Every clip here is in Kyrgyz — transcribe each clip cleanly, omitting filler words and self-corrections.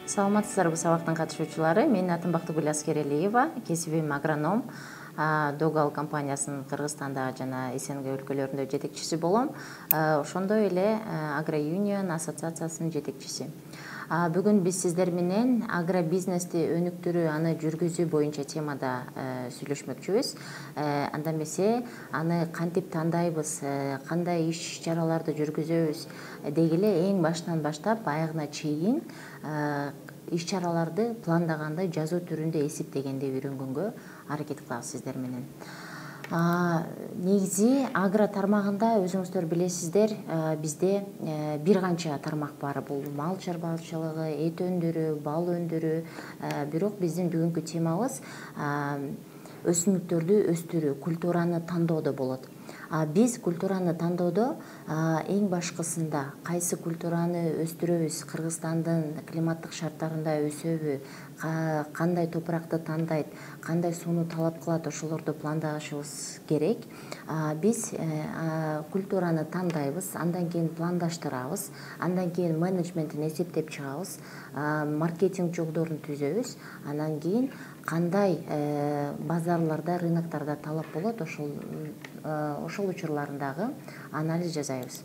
Саламатсыздарбы сабактын катышуучулары. Менин атым Бактыгүл Аскерелиева, кесибим агроном. Догал компаниясынын Кыргызстанда жана СНГ өлкөлөрүндө жетекчиси болом. Ошондой эле Агроюнион ассоциациясынын жетекчиси. Бүгүн биз сиздер менен агробизнести өнүктүрүү, аны жүргүзүү боюнча темада сүйлөшмөкчүбүз. Анда эмесе аны кантип тандайбыз, кандай иш-чараларды жүргүзөбүз деги эле эң башынан баштап аягына чейин иш-чараларды пландаганда жазуу түрүндө эсептегенде үйрөнгөнгө аракет кылабыз сиздер менен. Негизи агро тармагында өзүңүздөр билесиздер, бизде бир канча тармак бар. Бул мал чарбаачылыгы, эт өндүрүү, бал өндүрүү. Бирок биздин бүгүнкү темабыз өсүмдүктөрдү өстүрүү, культураны тандоодо болот. Биз культураны тандоодо эң башкысында кайсы культураны өстүрөбүз, Кыргызстандын климаттык шарттарында өсөбү, кандай топуракты тандайт, кандай сууну талап кылат, ошолорду пландашыбыз керек. Биз культураны тандайбыз, андан кийин пландаштырабыз, андан кийин менеджментин эсептеп чыгабыз, маркетинг жолдорун түзөбүз, андан кийин кандай базарларда, рыноктарда талап болот, ошол учурларындагы анализ жасайбыз.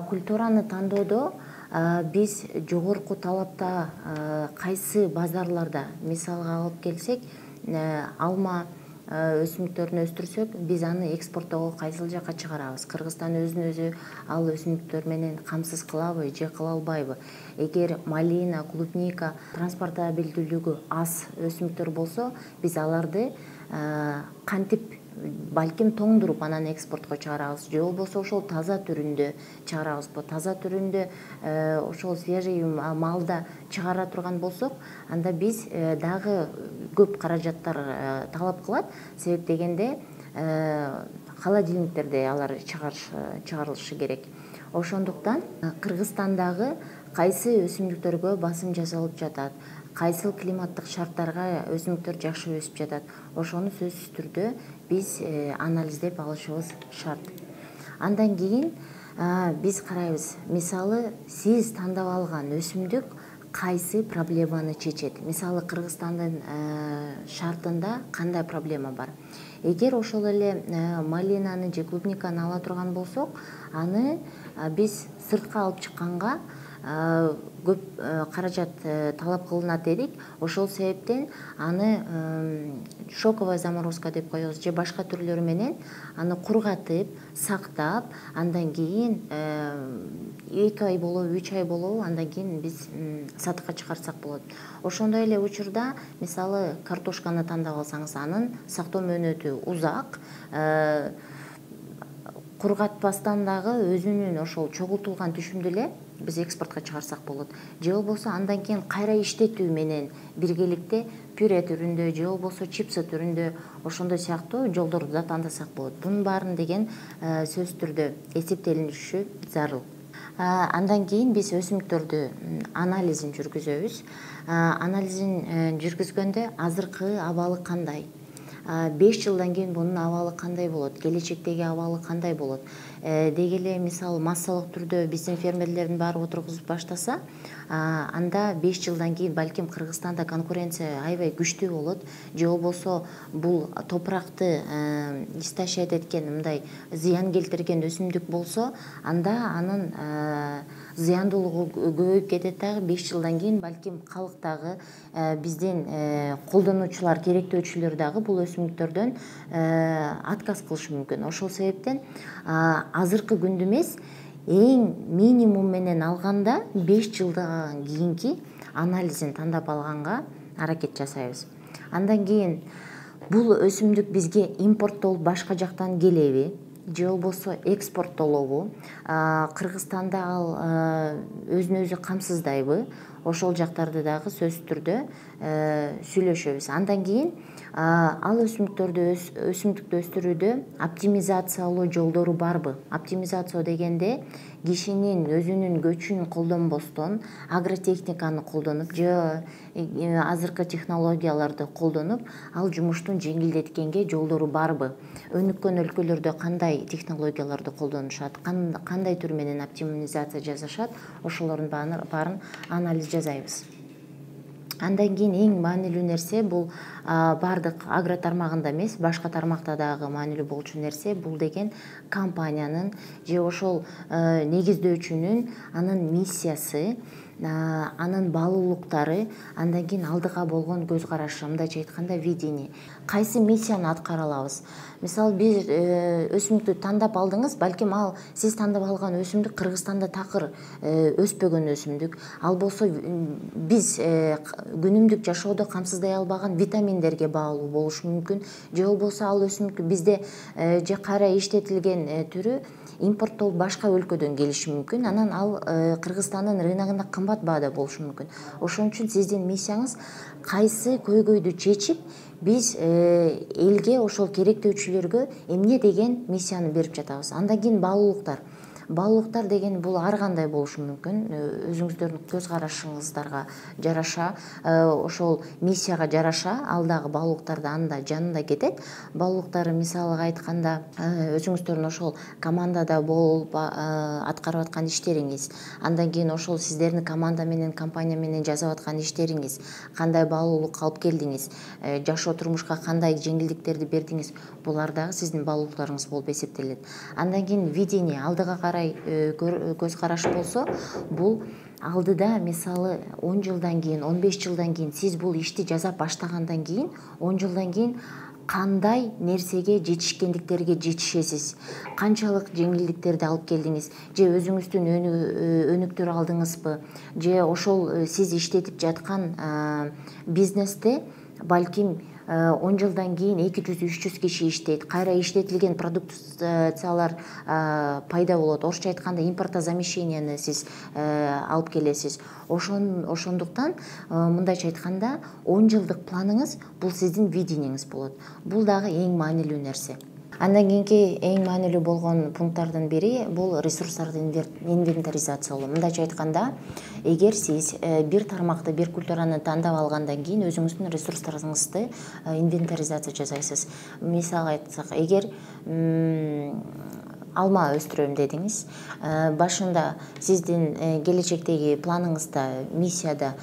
Культураны тандоодо биз жогорку талапта кайсы базарларда, мисалга алып келсек, алма өсүмдүктөрүн өстүрсөк, биз аны экспорттоого кайсыл жака чыгарабыз? Кыргызстан өзүн өзү ал өсүмдүктөр менен камсыз кылабы же кыла албайбы? Эгер малина, клубника транспортабилдүүлүгү аз өсүмдүктөр болсо, биз аларды кантип балким тоңдуруп анан экспортко чыгарабыз, же болбосо ошол таза түрүндө чыгарабызбы? Таза түрүндө ошол свежий малда чыгара турган болсок, анда биз дагы көп каражаттар талап кылат. Себеп дегенде холодильниктерде алар чыгарылышы керек. Ошондуктан Кыргызстандагы кайсы өсүмдүктөргө басым жасалып жатат, кайсыл климаттык шарттарга өсүмдүктөр жакшы өсүп жатат, ошону сөзсүз түрдө биз анализдеп алышыбыз шарт. Андан кийин биз карайбыз, мисалы сиз тандап алган өсүмдүк кайсы проблеманы чечет? Мисалы Кыргызстандын шартында кандай проблема бар? Эгер ошол эле малинаны же клубниканы ала турган болсок, аны биз сыртка алып чыкканга көп каражат талап кылынат дедик. Ошол себептен аны шоковая заморозка деп коебуз, же башка түрлөрү менен аны кургатып, сактап, андан кийин 2 ай болобу, 3 ай болобу, андан кийин биз сатыкка чыгарсак болот. Ошондой эле учурда, мисалы картошканы тандап алсаңыз, анын сактоо мөөнөтү узак, кургатпастан дагы өзүнүн ошол чогултулган түшүмдү эле биз экспортко чыгарсак болот. Же болбосо андан кийин кайра иштетүү менен биргеликте пюре түрүндө же болбосо чипсы түрүндө ошондой сыяктуу жолдорду да тандасак болот. Бунун баарын деген сөзсүз түрдө эсептелиниши зарыл. Андан кийин биз өсүмдүктөрдү анализин жүргүзөбүз. Анализин жүргүзгөндө азыркы абалы кандай? 5 жылдан кийин бунун абалы кандай болот? Келечектеги абалы кандай болот? Деги эле мисалы массалык түрдө биздин фермерлердин баары отургузуп баштаса, анда 5 жылдан кийин балким Кыргызстанда конкуренция аябай күчтүү болот, же болбосо бул топуракты истощать эткен, мындай зыян келтирген өсүмдүк болсо, анда анын зыяндуулугу көбөйүп кетет дагы. 5 жылдан кийин балким калктагы биздин колдонуучулар, керектөөчүлөр дагы бул өсүмдүктөрдөн отказ кылышы мүмкүн. Ошол себептен азыркы күндө эмес, эң минимум менен алганда 5 жылдан кийинки анализин тандап алганга аракет жасайбыз. Андан кийин бул өсүмдүк бизге импорттолуп башка жактан келеби, же болбосо экспорттолобу, Кыргызстанда ал өзүн өзү камсыздайбы, ошол жактарды дагы сөзсүз түрдө сүйлөшөбүз. Андан кийин ал өсүмдүктү өстүрүүдө оптимизациялоо жолдору барбы? Оптимизация дегенде кишинин өзүнүн көчүн колдонбостон агротехниканы колдонуп же азыркы технологияларды колдонуп ал жумуштун жеңилдеткенге жолдору барбы? Өнүккөн өлкөлөрдө кандай технологияларды колдонушат, кандай түр менен оптимизация жасашат, ошолордун баарын анализ жасайбыз. Андан кийин эң маанилүү нерсе бул бардык агро тармагында эмес, башка тармакта дагы маанилүү болчу нерсе бул деген компаниянын же ошол негиздөөчүнүн анын миссиясы, анын баалуулуктары, андан кийин алдыга болгон көз карашы, мындайча айтканда видение. Кайсы миссияны аткара алабыз? Мисалы, бир өсүмдүктү тандап алдыңыз, балким ал сиз тандап алган өсүмдүк Кыргызстанда такыр өспөгөн өсүмдүк. Ал болсо биз күнүмдүк жашоодо камсыздай албаган витаминдерге баалуу болушу мүмкүн. Же болбосо ал өсүмдүк бизде же кайра иштетилген түрү импорттолуп башка өлкөдөн келиши мүмкүн. Анан ал Кыргызстандын рыногунда кымбат баада болушу мүмкүн. Ошон үчүн сиздин миссияңыз кайсы көйгөйдү чечип, биз элге, ошол керектөөчүлөргө эмне деген миссияны берип жатабыз. Андан кийин баалуулуктар. Баалуулуктар деген бул ар кандай болушу мүмкүн. Өзүңүздөрдүн көз карашыңыздарга жараша, ошол миссияга жараша ал дагы баалуулуктарды анда жанында кетет. Баалуулуктары мисалыга айтканда, өзүңүздөрдүн ошол командада болуп аткарып аткан иштериңиз, андан кийин ошол сиздердин команда менен, компания менен жасап аткан иштериңиз, кандай баалуулук алып келдиңиз, жашоо турмушка кандай жеңилдиктерди бердиңиз, булар дагы сиздин баалуулуктарыңыз болуп эсептелет. Андан кийин видение, алдыга көз караш болсо, бул алдыда мисалы 10 жылдан кийин, 15 жылдан кийин сиз бул ишти жасап баштагандан кийин 10 жылдан кийин кандай нерсеге жетишкендиктерге жетишесиз, канчалык жеңилдиктерди алып келдиңиз, же өзүңүздүн өнүктүрө алдыңызбы, же ошол сиз иштетип жаткан бизнесте балким 10 жылдан кийин 200-300 киши иштейт, кайра иштетилген продукциялар пайда болот. Орусча айтканда импортозамещенияны сиз алып келесиз. Ошондуктан мындайча айтканда 10 жылдык планыңыз бул сиздин видениеңиз болот. Бул дагы эң маанилүү нерсе. Андан кийинки эң маанилүү болгон пункттардын бири бул ресурстарды инвентаризациялоо. Мындайча айтканда, эгер сиз бир тармакты, бир культураны тандап алгандан кийин өзүңүздүн ресурстарыңызды инвентаризация жасайсыз. Мисалга айтсак, эгер алма өстүрөм дедиңиз, башында сиздин келечектеги планыңызда, миссияда,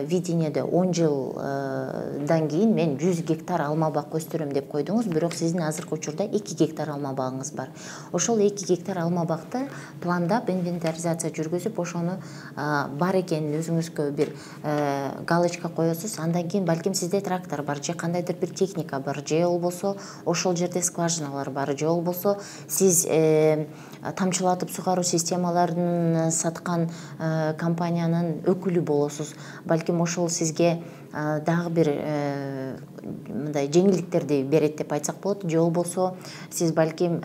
видениеде 10 жылдан кийин мен 100 гектар алма бак өстүрөм деп койдуңуз, бирок сиздин азыркы учурда 2 гектар алма багыңыз бар. Ошол 2 гектар алма бакты пландап, инвентаризация жүргүзүп, ошону бар экенин өзүңүзгө бир галочка коесуз. Андан кийин балким сизде трактор бар, же кандайдыр бир техника бар, же болбосо ошол жерде скважиналар бар, же болбосо сиз тамчылатып сугаруу системаларын саткан компаниянын өкүлү болосуз. Балким ошол сизге дагы бир мындай жеңилдиктерди берет деп айтсак болот. Же болбосо сиз балким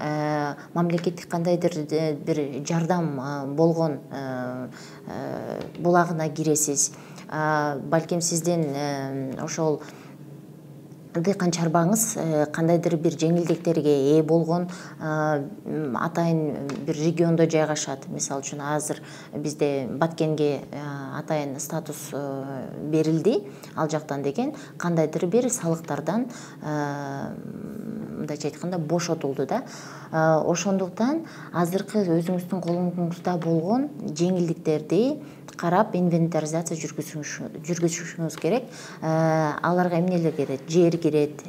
мамлекеттик кандайдыр бир жардам болгон булагына киресиз. Балким сиздин ошол дыйкан чарбаңыз кандайдыр бир жеңилдиктерге ээ болгон атайын бир региондо жайгашат. Мисалы үчүн азыр бизде Баткенге атайын статус берилди, ал жактан деген кандайдыр бир салыктардан мындайча айтканда бошотулду да. Ошондуктан азыркы өзүңүздүн колуңузда болгон жеңилдиктерди карап инвентаризация жүргүзүшүңүз керек. Аларга эмнелер кирет? Жер кирет,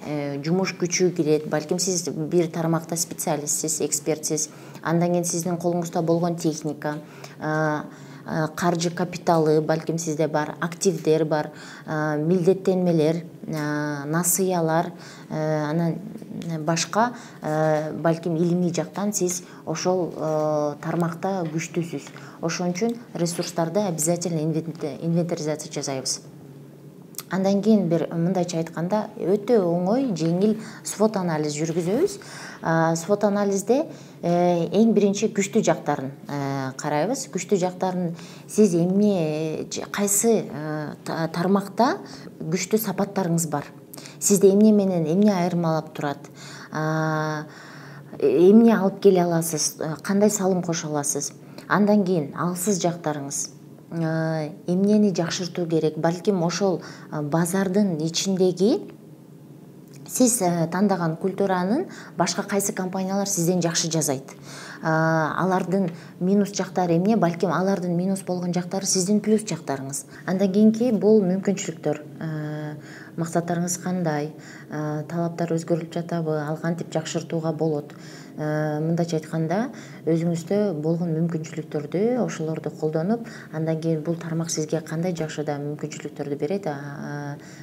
жумуш күчү кирет, балким сиз бир тармакта специалистсиз, экспертсиз. Андан кийин сиздин колуңузда болгон техника, каржы капиталы балким сизде бар, активдер бар, милдеттенмелер, насыялар, анан башка балким илимий жактан сиз ошол тармакта күчтүүсүз. Ошон үчүн ресурстарды обязательно инвентаризация жасайбыз. Андан кийин бир мындайча айтканда өтө оңой, жеңил свот анализ жүргүзөбүз. Свот анализде эң биринчи күчтүү жактарын карайбыз. Күчтүү жактарын сиз кайсы тармакта күчтүү сапаттарыңыз бар. Сизди эмне менен эмне айырмалап турат? Эмне алып келе аласыз? Кандай салым кошо аласыз? Андан кийин алсыз жактарыңыз. Эмнени жакшыртуу керек? Балким ошол базардын ичиндеги сиз тандаган культуранын башка кайсы компаниялар сизден жакшы жасайт? Алардын минус жактары эмне? Балким алардын минус болгон жактары сиздин плюс жактарыңыз. Андан кийинки бул мүмкүнчүлүктөр. Максаттарыңыз кандай? Талаптар өзгөрүлүп жатабы? Ал кантип жакшыртууга болот? Мындайча айтканда, өзүңүздө болгон мүмкүнчүлүктөрдү, ошолорду колдонуп, андан кийин бул тармак сизге кандай жакшы да мүмкүнчүлүктөрдү берет,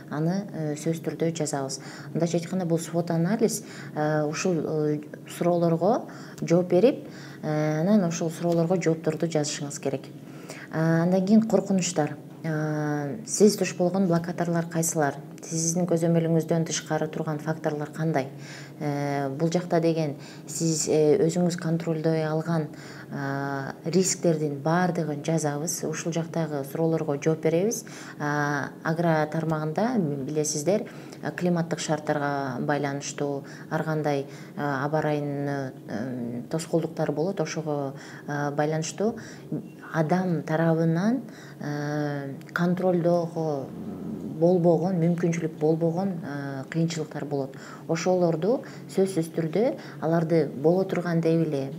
аны сөзсүз түрдө жазабыз. Мындайча айтканда, бул свот анализ ушул суроолорго жооп берип, анан ошол суроолорго жоопторду жазышыңыз керек. Андан кийин коркунучтар. Сиз туш болгон блокаторлор кайсылар? Сиздин көзөмөлүңүздөн тышкары турган факторлор кандай? Бул жакта деген сиз өзүңүз контролдой алган рисктердин баардыгын жазабыз. Ушул жактагы суроолорго жооп беребиз. Агро тармагында билесиздер, климаттык шарттарга байланыштуу ар кандай аба ырайынын тоскоолдуктары болот. Ошого байланыштуу адам тарабынан контролдоого болбогон, мүмкүнчүлүк болбогон кыйынчылыктар болот. Ошолорду сөзсүз түрдө аларды боло турган деп эле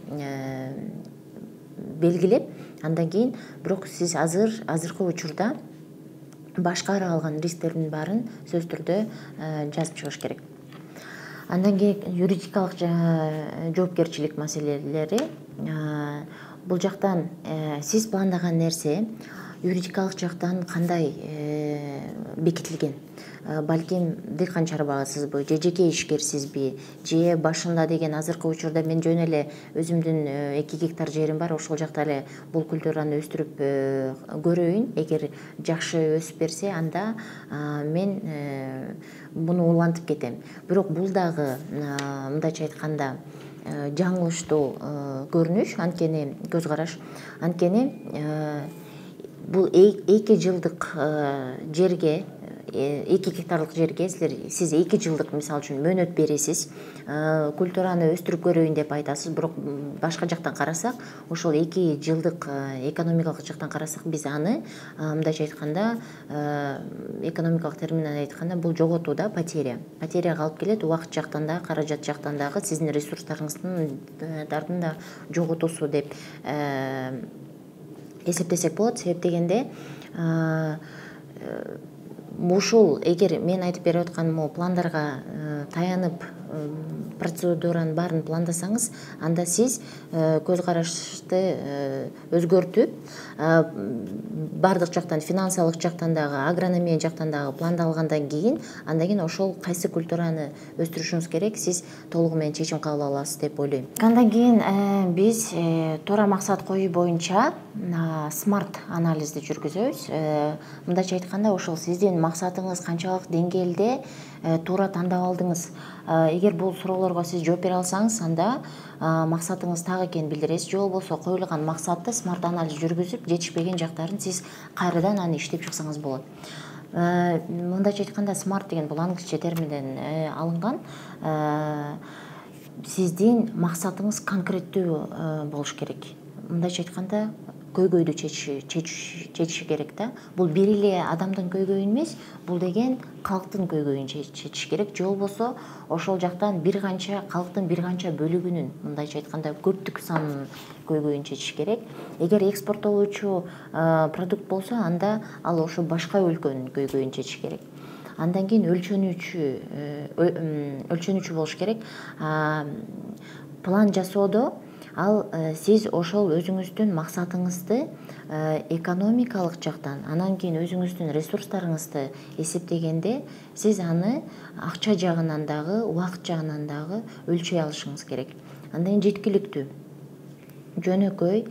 белгилеп, андан кийин бирок сиз азыркы учурда башкара алган рисктердин баарын сөзсүз түрдө жазып чыгыш керек. Андан кийин юридикалык жоопкерчилик маселелери. Бул жактан сиз пландаган нерсе юридикалык жактан кандай бекитилген? Балким дыйкан чарбагысызбы, же жеке ишкерсизби, же башында деген азыркы учурда мен жөн эле өзүмдүн 2 гектар жерим бар, ошол жакта эле бул культураны өстүрүп көрөйүн. Эгер жакшы өсүп берсе, анда мен муну улантып кетем. Бирок бул дагы мындайча айтканда жаңылыштуу көрүнүш, анткени көз караш. Анткени бул 2 жылдык жерге, 2 гектарлык жерге сиз 2 жылдык мисалы үчүн мөөнөт бересиз, культураны өстүрүп көрөйүн деп айтасыз. Бирок башка жактан карасак, ошол 2 жылдык экономикалык жактан карасак, биз аны мындайча айтканда, экономикалык терминден айтканда, бул жоготуу да, потеряга алып келет. Убакыт жактан да, каражат жактан дагы сиздин ресурстарыңыздын да жоготуусу деп эсептесек болот. Себеп дегенде ушул, эгер мен айтып берип аткан пландарга таянып процедуранын баарын пландасаңыз, анда сиз көз карашты өзгөртүп, баардык жактан, финансылык жактан дагы, агрономия жактан дагы пландалгандан кийин, андан кийин ошол кайсы культураны өстүрүшүңүз керек, сиз толугу менен чечим кабыл аласыз деп ойлойм. Андан кийин биз туура максат коюу боюнча смарт анализди жүргүзөбүз. Мындайча айтканда, ошол сиздин максатыңыз канчалык деңгээлде туура тандап алдыңыз. Эгер бул суроолорго сиз жооп бере алсаңыз, анда максатыңыз так экенин билдиресиз. Же болбосо коюлган максатты смарт анализ жүргүзүп, жетишпеген жактарын сиз кайрадан аны иштеп чыксаңыз болот. Мындайча айтканда, смарт деген бул англисче терминден алынган. Сиздин максатыңыз конкреттүү болуш керек. Мындайча айтканда, көйгөйдү чечиши керек да. Бул бир эле адамдын көйгөйүн эмес, бул деген калктын көйгөйүн чечиш керек. Же болбосо ошол жактан калктын бир канча бөлүгүнүн, мындайча айтканда, көптүк санынын көйгөйүн чечиш керек. Эгер экспорттолуучу продукт болсо, анда ал ошо башка өлкөнүн көйгөйүн чечиш керек. Андан кийин өлчөнүүчү болуш керек. План жасоодо ал сиз ошол өзүңүздүн максатыңызды экономикалык жактан, анан кийин өзүңүздүн ресурстарыңызды эсептегенде, сиз аны акча жагынан дагы, убакыт жагынан дагы өлчөй алышыңыз керек. Андан жеткиликтүү, жөнөкөй,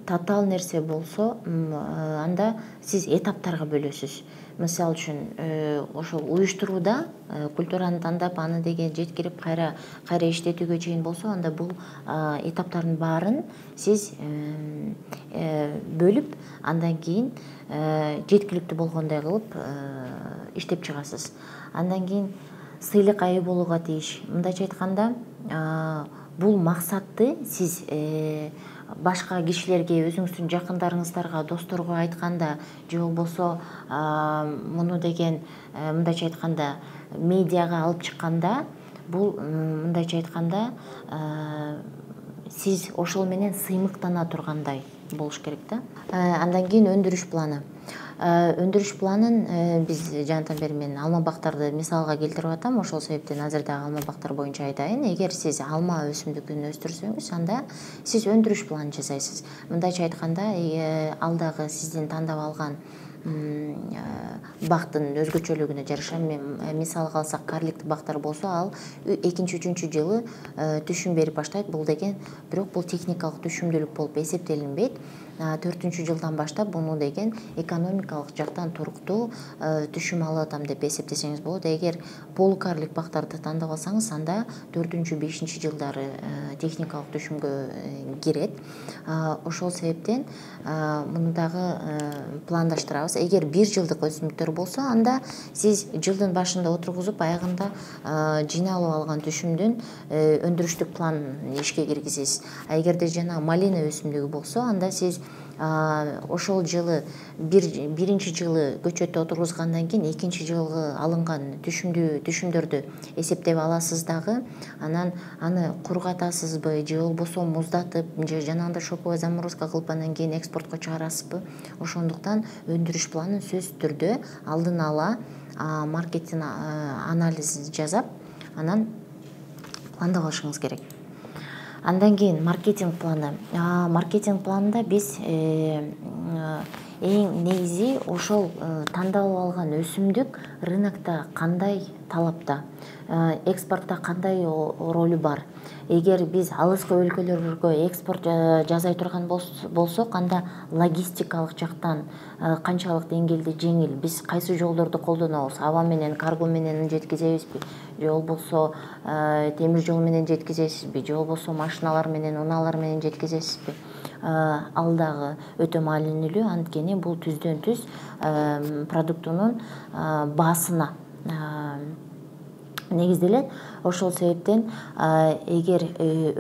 татаал нерсе болсо, анда сиз этаптарга бөлөсүз. мисалы үчүн ошол уюштурууда культураны тандап аны деген жеткирип кайра иштетүүгө чейин болсо, анда бул этаптардын баарын сиз бөлүп, андан кийин жеткиликтүү болгондой кылып иштеп чыгасыз. Андан кийин сыйлык айы болууга тийиш. Мындайча айтканда, бул максатты сиз башка кишилерге, өзүңүздүн жакындарыңыздарга, досторго айтканда, же болбосо муну деген мындайча айтканда медиага алып чыкканда, бул мындайча айтканда сиз ошол менен сыймыктана тургандай болуш керек да. Андан кийин өндүрүш планы. Өндүрүш планын биз жанатан бери мен алма бактарды мисалга келтирип атам. Ошол себептен азыр дагы алма бактар боюнча айтайын. Эгер сиз алма өсүмдүкүн өстүрсөңүз, анда сиз өндүрүш планын жасайсыз. Мындайча айтканда, алдагы сиздин тандап алган бактын өзгөчөлүгүнө жараша, мисалга алсак, карликтик бактар болсо, ал 2-3 жылы түшүм берип баштайт. Бул деген бирок бул техникалык түшүмдүүлүк болуп эсептелинбейт. 4-жылдан баштап буну деген экономикалык жактан туруктуу түшүм алып атам деп эсептесеңиз болот. Эгер полукарлик бактарды тандап алсаңыз, анда 4-5 жылдары техникалык түшүмгө кирет. Ошол себептен муну дагы пландаштырабыз. Эгер 1 жылдык өсүмдүктөр болсо, анда сиз жылдын башында отургузуп, аягында жыйналып алган түшүмдүн өндүрүштүк планын ишке киргизесиз. Эгерде жана малина өсүмдүгү болсо, анда сиз ошол жылы биринчи жылы көчөттү отургузгандан кийин экинчи жылы алынган түшүмдөрдү эсептеп аласыз дагы, анан аны кургатасызбы, же болбосо муздатып, же жанагындай шоковая заморозка кылып анан кийин экспортко чыгарасызбы. Ошондуктан өндүрүш планын сөзсүз түрдө алдын ала маркетинг анализин жасап, анан пландап алышыңыз керек. Андан кийин маркетинг планы. Маркетинг планында биз эң негизи ошол тандалып алган өсүмдүк рынокто кандай талапта, экспортто кандай ролу бар. Эгер биз алыскы өлкөлөргө экспорт жасай турган болсок, анда логистикалык жактан канчалык деңгээлде жеңил, биз кайсы жолдорду колдонобуз, аба менен, карго менен жеткизебизби, же болбосо темир жол менен жеткизесизби, же болбосо машиналар менен, унаалар менен жеткизесизби. Ал дагы өтө маанилүү, анткени бул түздөн түз продуктунун баасына негизделет. Ошол себептен эгер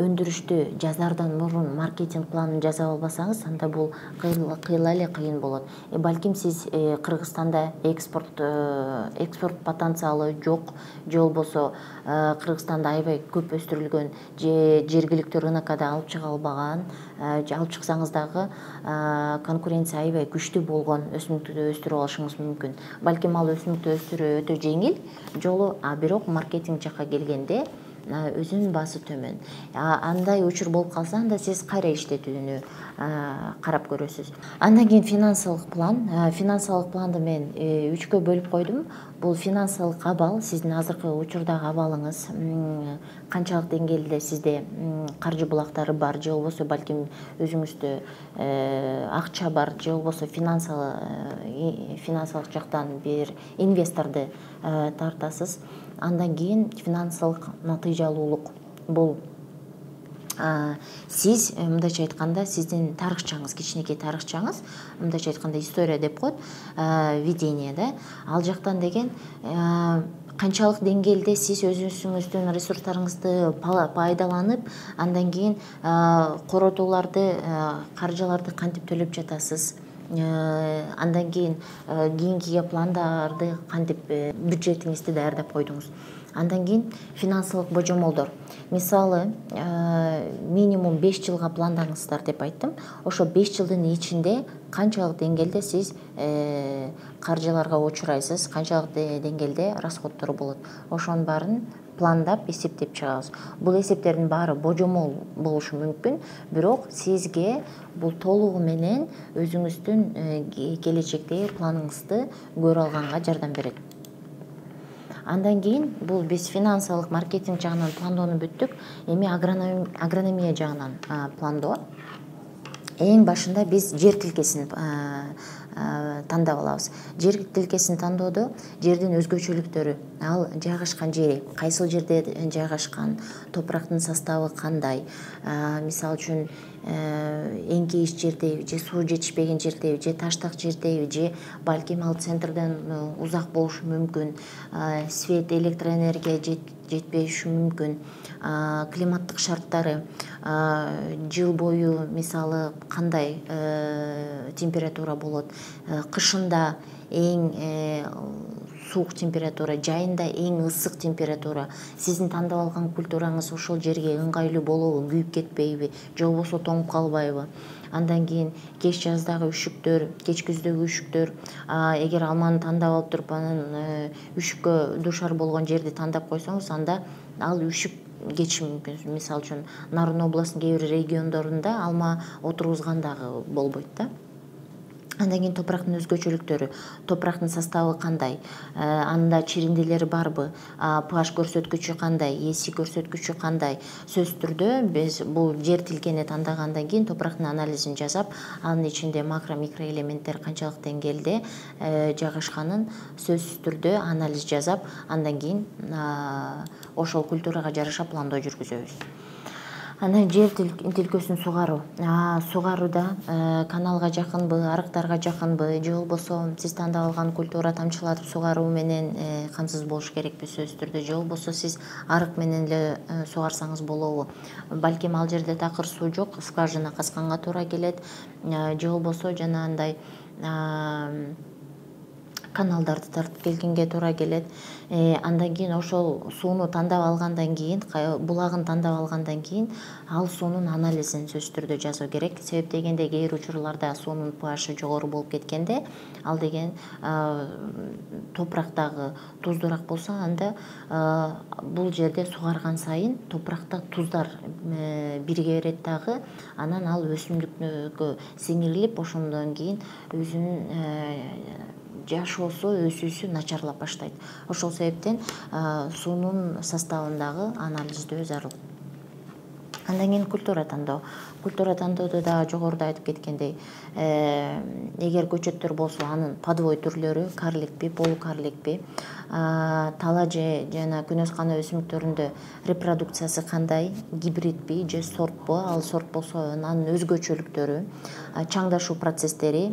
өндүрүштү жазаардан мурун маркетинг планын жасап албасаңыз, анда бул кыйла эле кыйын болот. Балким сиз Кыргызстанда экспорт потенциалы жок, же болбосо Кыргызстанда аябай көп өстүрүлгөн, же жергиликтүү рынокко да алып чыга албаган, алып чыксаңыз дагы конкуренция аябай күчтүү болгон өсүмдүктү өстүрүп алышыңыз мүмкүн. Балким ал өсүмдүктү өстүрүү өтө жеңил жолу, бирок маркетинг жакка келгенде өзүнүн баасы төмөн. Андай учур болуп калса, анда сиз кайра иштетүүнү карап көрөсүз. Андан кийин финансылык план. Финансылык планды мен 3кө бөлүп койдум. Бул финансылык абал, сиздин азыркы учурдагы абалыңыз, канчалык деңгээлде сизде каржы булактары бар, же болбосо балким өзүңүздө акча бар, же болбосо финансылык жактан бир инвесторду тартасыз. Андан кийин финансылык натыйжалуулук. Бул сиз мындайча айтканда, сиздин тарыхчаңыз, кичинекей тарыхчаңыз, мындайча айтканда история деп коет, видение да. Ал жактан деген канчалык деңгээлде сиз өзүңүздүн ресурстарыңызды пайдаланып, андан кийин коротууларды, каржыларды кантип төлөп жатасыз. Андан кийин кийинкиге пландарды кантип бюджетиңизди даярдап койдуңуз. Андан кийин финансылык божомолдор. Мисалы, минимум 5 жылга пландаңыздар деп айттым. Ошо 5 жылдын ичинде канчалык деңгээлде сиз каржыларга учурайсыз, канчалык деңгээлде расходдор болот. Ошонун баарын пландап, эсептеп чыгабыз. Бул эсептердин баары божомол болушу мүмкүн, бирок сизге бул толугу менен өзүңүздүн келечектеги планыңызды көрө алганга жардам берет. Андан кийин бул биз финансылык, маркетинг жагынан пландоону бүттүк. Эми агрономия жагынан пландоо. Эң башында биз жер тилкесин тандап алабыз. Жер тилкесин тандоодо жердин өзгөчөлүктөрү, ал жайгашкан жери, кайсыл жерде жайгашкан, топурактын составы кандай, мисалы үчүн эңкейиш жердеби же суу жетишпеген жердеби же таштак жердеби же балким ал центрден узак болушу мүмкүн, свет электроэнергия жетпеши мүмкүн, климаттык шарттары, жыл бою мисалы кандай температура болот, кышында эң суук температура, жайында эң ысык температура, сиздин тандап алган культураңыз ошол жерге ыңгайлуу болобу, күйүп кетпейби же болбосо тоңуп калбайбы. Андан кийин кеч жаздагы үшүктөр, кеч күздөгү үшүктөр, эгер алманы тандап алып туруп анан үшүккө дуушар болгон жерди тандап койсоңуз, анда ал үшүк кетиши мүмкүн. Мисалы үчүн Нарын областынын кээ бир региондорунда алма отургузган дагы болбойт да. Андан кийин топурактын өзгөчөлүктөрү, топурактын составы кандай, анда чиринделери барбы, pH көрсөткүчү кандай, эси көрсөткүчү кандай. Сөзсүз түрдө биз бул жер тилкени тандагандан кийин топурактын анализин жасап, анын ичинде макро микроэлементтер канчалык деңгээлде жайгашканын сөзсүз түрдө анализ жасап, андан кийин ошол культурага жараша пландоо жүргүзөбүз. Анан жер тилкөсүн сугаруу. Сугарууда каналга жакынбы, арыктарга жакынбы же болбосо сиз тандап алган культура тамчылатып сугаруу менен камсыз болуш керекпи сөзсүз түрдө, же болбосо сиз арык менен эле сугарсаңыз болобу. Балким ал жерде такыр суу жок, скважина казганга туура келет, же болбосо жанагындай каналдарды тартып келгенге туура келет. Андан кийин ошол сууну тандап алгандан кийин, булагын тандап алгандан кийин ал суунун анализин сөзсүз түрдө жазуу керек. Себеп дегенде кээ бир учурларда суунун pH жогору болуп кеткенде, ал деген топурактагы туздуураак болсо, анда бул жерде сугарган сайын топуракта туздар бириге берет дагы, анан ал өсүмдүккө сиңирилип, ошондон кийин өзүнүн жашоосу, өсүүсү начарлап баштайт. Ошол себептен суунун составындагы анализдөө зарыл. Андан кийин культура тандоо. Культура тандоодо дагы жогоруда айтып кеткендей, эгер көчөттөр болсо, анын подвой түрлөрү, карликпи, полукарликпи, тала же жана күнөс кана өсүмдүктөрүндө репродукциясы кандай, гибридпи же сортпу, ал сорт болсо анын өзгөчөлүктөрү, чаңдашуу процесстери.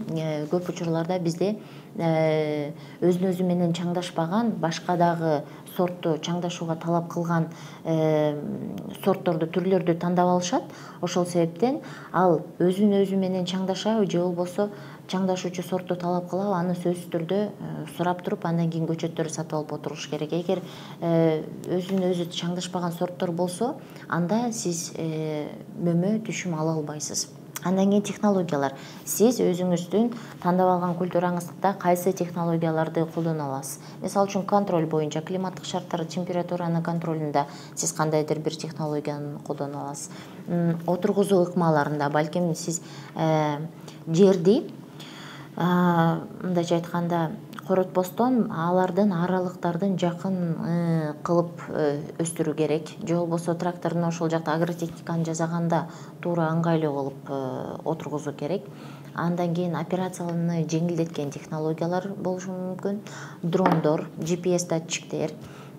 Көп учурларда бизде өзүн өзү менен чаңдашпаган, башка дагы сортту чаңдашууга талап кылган сортторду, түрлөрдү тандап алышат. Ошол себептен ал өзүн өзү менен чаңдашабы же болбосо чаңдашуучу сортту талап кылабы, аны сөзсүз түрдө сурап туруп, андан кийин көчөттөрдү сатып алып отуруш керек. Эгер өзүн өзү чаңдашпаган сорттор болсо, анда сиз мөмө түшүм ала албайсыз. Андан кийин технологиялар. Сиз өзүңүздүн тандап алган культураңызда кайсы технологияларды колдоно аласыз? Мисалы үчүн контроль боюнча, климаттык шарттар, температуранын контролунда сиз кандайдыр бир технологияны колдоно аласыз. Отургузуу ыкмаларында балким сиз жерди, мындайча айтканда, коротпостон алардын аралыктардын жакын кылып өстүрүү керек. Же болбосо трактордун ошол жакта агротехниканы жасаганда туура ыңгайлуу кылып отургузуу керек. Андан кийин операцияны жеңилдеткен технологиялар болушу мүмкүн. Дрондор, GPS датчиктер,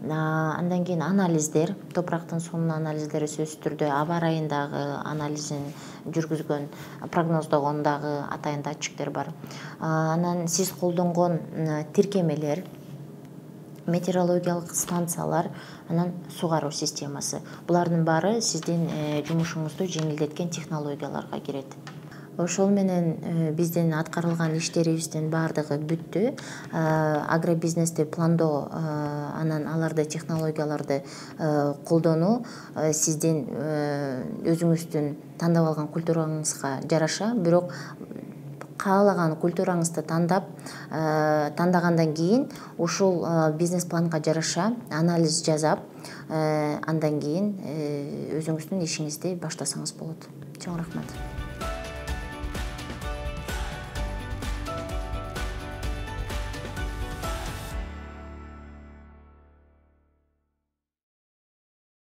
андан кийин анализдер, топурактын суунун анализдери сөзсүз түрдө, аба ырайындагы анализин жүргүзгөн, прогноздогон дагы атайын датчиктер бар. Анан сиз колдонгон тиркемелер, метеорологиялык станциялар, анан сугаруу системасы. Булардын баары сиздин жумушуңузду жеңилдеткен технологияларга кирет. Ошол менен биздин аткарылган иштерибиздин баардыгы бүттү. Агробизнести пландоо, анан аларды технологияларды колдонуу сиздин өзүңүздүн тандап алган культураңызга жараша, бирок каалаган культураңызды тандагандан кийин ушул бизнес планга жараша анализ жасап, андан кийин өзүңүздүн ишиңизди баштасаңыз болот. Чоң рахмат.